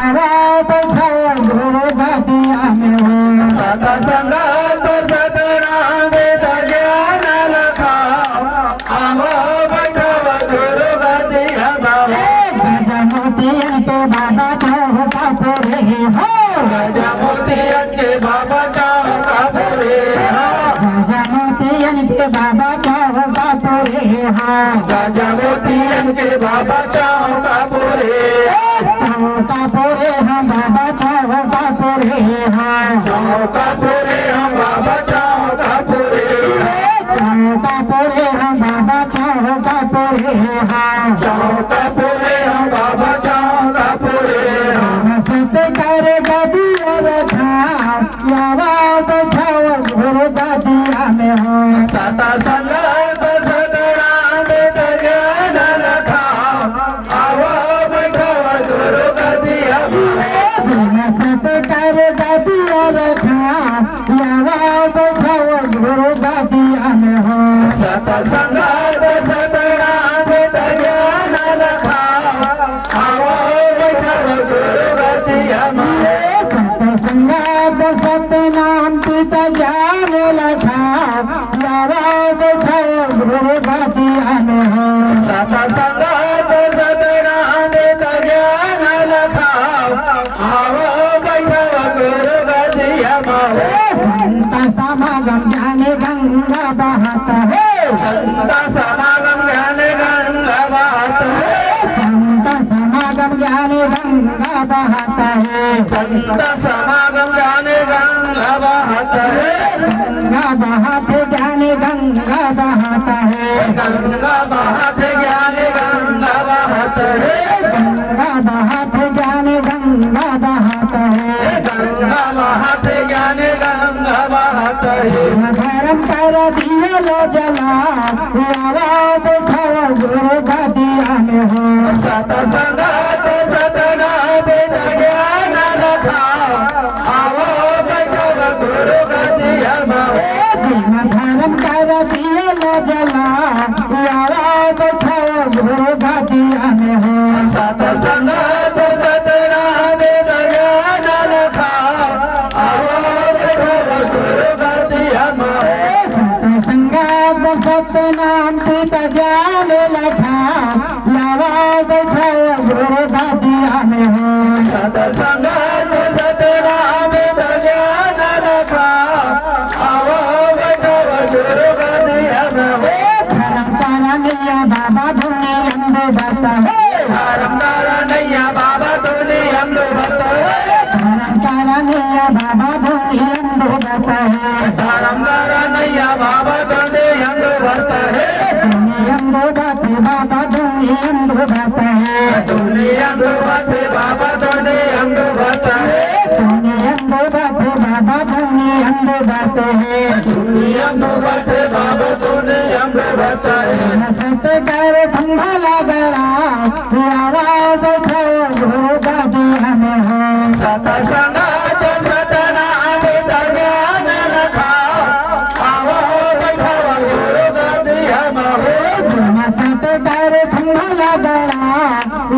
यावा बैठावा गुरु गादिया में हो सतसंगात सतनाम वेद ज्ञान लखाओ आवा बैठावा गुरु गादिया में हो गजमोतियन के बाबा चौका पूरे हो गजमोतियन के बाबा चौका पूरे हो गजमोतियन के बाबा चौका पूरे हो गजमोतियन के बाबा चौका पूरे चौका पूरे हम बाबा चौका पूरे हैं चौका पूरे हम बाबा चौका पूरे चौका पूरे हम बाबा चौका पूरे हैं चौका पूरे हम बाबा चौका पूरे सत कर गदिया रखा यावा बैठाओ गुरु गादिया में हो सतसंगात सतनाम वेद ज्ञान लखाओ आवा बैठावा गुरु गादिया में सत कर गदिया रखा यावा बैठाओ गुरु गादिया में हो सतसंगात सतनाम वेद ज्ञान लखाओ आवा बैठावा गुरु गादिया में सतसंगात सतनाम पिता जान लखा यावा बैठाओ गुरु गादिया में हो सतसंगात सतनाम वेद ज्ञान लखाओ आवा बैठावा गुरु गादिया में संत समागम जाने गंगा बहता है संत समागम ज्ञान गंगा बहता है संत समागम जाने गंगा बहता है संत समागम ज्ञान गंगा बहता है गंगा बहाते जाने गंगा बहता है गंगा बहते ज्ञान गंगा बहता है गंगा बहाते जाने गंगा बहता है गंगा बहते ज्ञान गंगा बहता है धर्म कर दिया लो जला यावा बैठाओ गुरु गादिया में हो सतसंगात सतनाम वेद ज्ञान लखाओ आवा बैठावा गुरु गादिया में धर्म कर दिया लो जला यावा बैठाओ गुरु गादिया में हो सतसंगात सतनाम वेद ज्ञान लखाओ आवा बैठावा गुरु गादिया में सतसंगात सतनाम पिता जान लखा यावा बैठाओ गुरु गादिया में हो सतसंगात सतनाम वेद ज्ञान लखाओ आवा बैठावा गुरु गादिया में धर्म काला नैया बाबा धुने अंदर बरता है धर्म तारा नैया बाबा तूने हम लोग बता धर्म काला नैया बाबा धुने अंदर बरता है धर्म तारा नैया बाबा तूने हम लोग बता है धुने अंदर बरते बाबा धुने अंदर बरता है तूने हम लोग बते बाबा तूने हम लोग बता है धुने अंदर बरते बाबा धुने अंदर बरते हैं तूने हम लोग बते बाबा तूने हम लोग बता है सत कर संभाला गया यावा बैठाओ गुरु गादिया में हो सतसंगात सतनाम वेद ज्ञान लखाओ आवा बैठावा गुरु गादिया में सत कर संभाला गया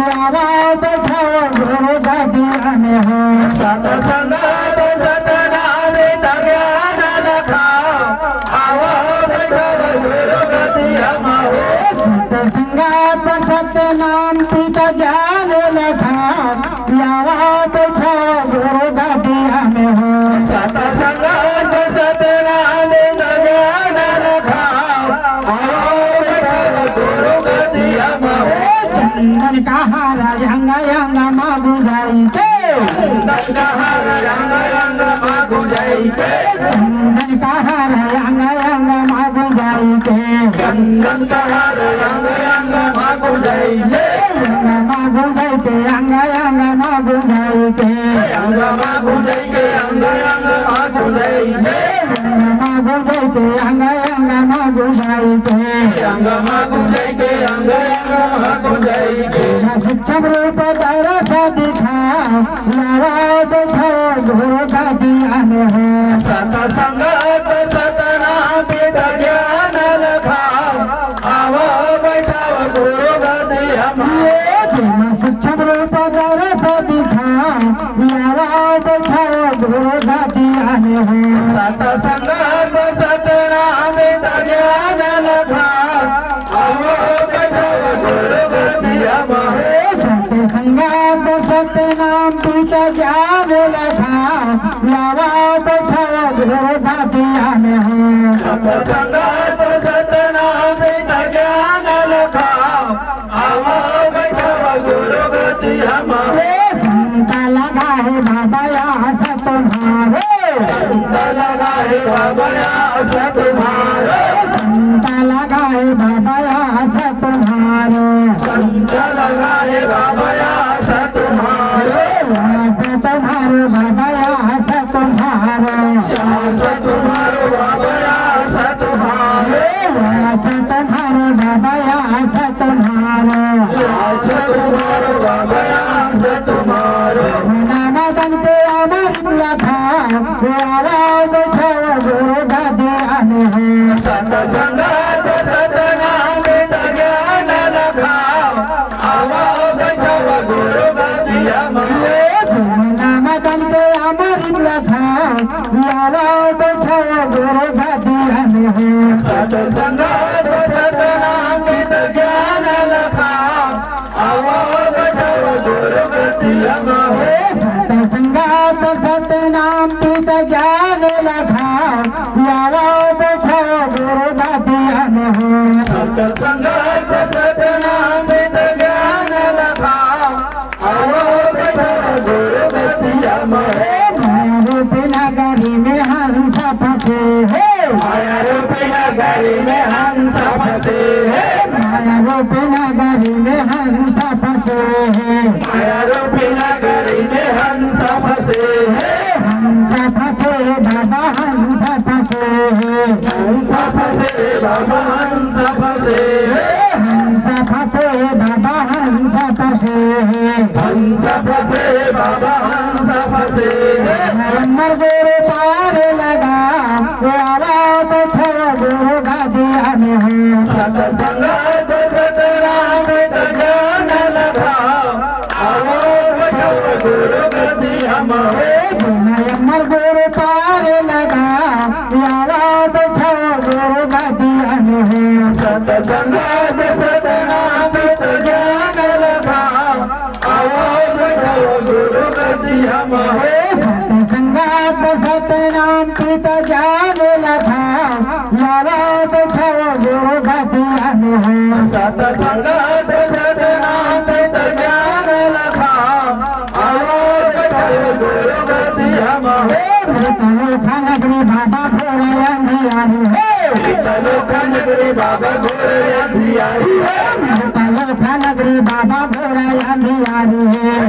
यावा बैठाओ गुरु गादिया में हो सतसंगात सतनाम वेद ज्ञान लखाओ आवा बैठावा गुरु गादिया में सतसंगात सतनाम पिता जान लखा यावा बैठाओ गुरु गादिया में हो सतसंगात सतनाम वेद ज्ञान लखाओ आवा बैठावा गुरु गादिया में चंदन का हारा यंग यंग मागु जाई के दंडहार रंग रंग मागु जाइते चंदन का हारा यंग यंग मागु जाई के चंदन कहार रंग रंग मागु जाइते मागु जाई के यंग यंग मागु जाई के अंग मागु जाइके अंग अंग मागु जाइते मागु जाई के यंग यंग मागु जाई के अंग मागु जाइके अंग अंग मागु जाइते सूक्ष्म रूप तेरा सा दिखा यावा बैठाओ गुरु गादिया में हो सतसंगात सतनाम वेद ज्ञान लखाओ आवा बैठावा गुरु गादिया में सूक्ष्म रूप तेरा सा दिखा यावा बैठाओ गुरु गादिया में हो सतसंग सतनाम ज्ञान लखा आओ बैठाओ गुरु गादिया में हो सतसंग सतनाम पिता ज्ञान लखा यावा बैठाओ गुरु गादिया में हो सतसंग सतनाम ज्ञान लखा आओ बैठाओ गुरु गादिया में हो संता लगा है बाबा आस तुम्हारे संता लगा है बाबा आस तुम्हारे संता लगा है बाबा आस तुम्हारे संता लगा है बाबा आस तुम्हारे आस तुम्हारे बाबा आस तुम्हारे आस तुम्हारे बाबा आस तुम्हारे आस तुम्हारे बाबा आस तुम्हारे आस तुम्हारे बाबा आस तुम्हारे नामदन के अमर लखा आवाज बैठाओ गुरु गादिया में हो सतसंग सतनाम ज्ञान लखा आओ बैठाओ गुरु गादिया में नामदन के अमर लखा आवाज बैठाओ गुरु गादिया में हो सतसंग सतनाम ज्ञान लखा आओ बैठाओ गुरु गादिया में सतसंगात सतनाम पिता ज्ञान लखा यावा बैठाओ गुरु गादिया में हो सतसंग सतनाम ज्ञान लखा आओ बैठाओ गुरु गादिया में माया रूपी नगरी में हंस फंसे है माया रूपी नगरी में हंस फंसे है माया रूपी नगरी में हंस फंसे है माया रूपी नगरी में हंस फंसे है हंस फंसे बाबा हंस फंसे है हंस फंसे बाबा हंस फंसे है हंस फंसे बाबा हंस फंसे है हंस फंसे बाबा हंस फंसे है नंबर गुरु पार लगा आवाज बैठाओ गुरु गादिया में हो सतसंग सतनाम ज्ञान लखा आओ बैठाओ गुरु गादिया में नंबर गुरु पार लगा आवाज बैठाओ गुरु गादिया में हो सतसंग सतनाम ज्ञान लखा आओ बैठाओ गुरु गादिया में सतसंगात सतनाम पिता ज्ञान लखा यावा बैठाओ गुरु गादिया में हो सतसंग सतनाम ज्ञान लखा आओ बैठाओ गुरु गादिया में नगरी बाबा भोरा अंधियारी है नगरी बाबा घोर अंधियारी है नगरी बाबा भोरा अंधियारी है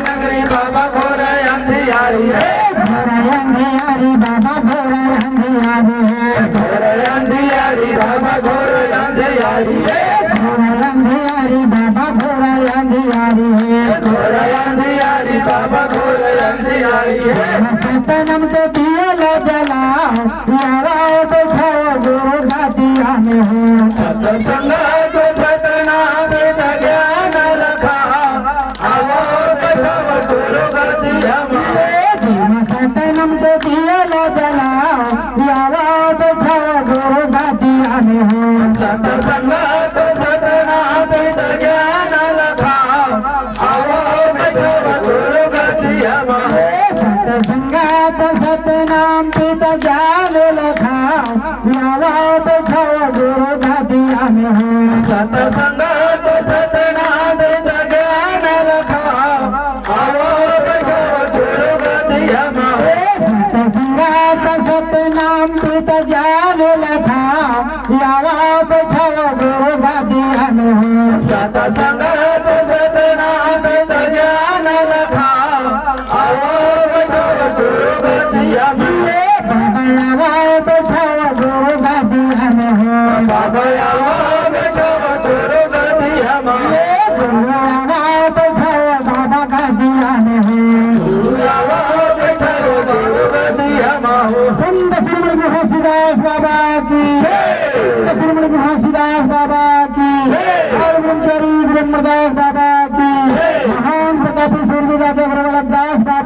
नगरी बाबा घोर अंधियारी है भोरा अंधियारी बाबा भोरा अंधियारी है घोर अंधियारी बाबा घोर अंधियारी है भोरा अंधियारी बाबा भोरा अंधियारी है घोर अंधियारी बाबा घोर अंधियारी है सतनम तो दिया जला यारा बैठाओ गुरु गादिया में हो सतसंग सतनाम ज्ञान लखा आओ बैठाओ गुरु गादिया में सतनम तो दिया जला यारा बैठाओ गुरु गादिया में हो सतसंग सतनाम ज्ञान लखा आओ बैठाओ गुरु गादिया में सतसंगात सतनाम पिता ज्ञान लखा यावा बैठाओ गुरु गादिया में हो सतसंग सतनाम ज्ञान लखा आओ बैठाओ गुरु गादिया में सतसंगात सतनाम पिता ज्ञान लखा यावा बैठाओ गुरु गादिया में हो सतसंग सतनाम ज्ञान लखा आओ बैठाओ गुरु गादिया में बाबा यावा बैठाओ गुरु गादिया में हो बाबा आओ बैठाओ गुरु गादिया में गुरु यावा बैठाओ बाबा गादिया में हो आओ बैठाओ गुरु गादिया में संत श्रीमद घासीदास बाबा की श्रीमद घासीदास बाबा की और ब्रह्मचारी ब्रह्मदास बाबा की महान प्रतापी सूर्यदास दास बाबा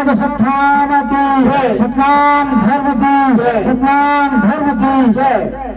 योग सत्याम की, जय। सतनाम धर्म की, जय। सतनाम धर्म की। जय।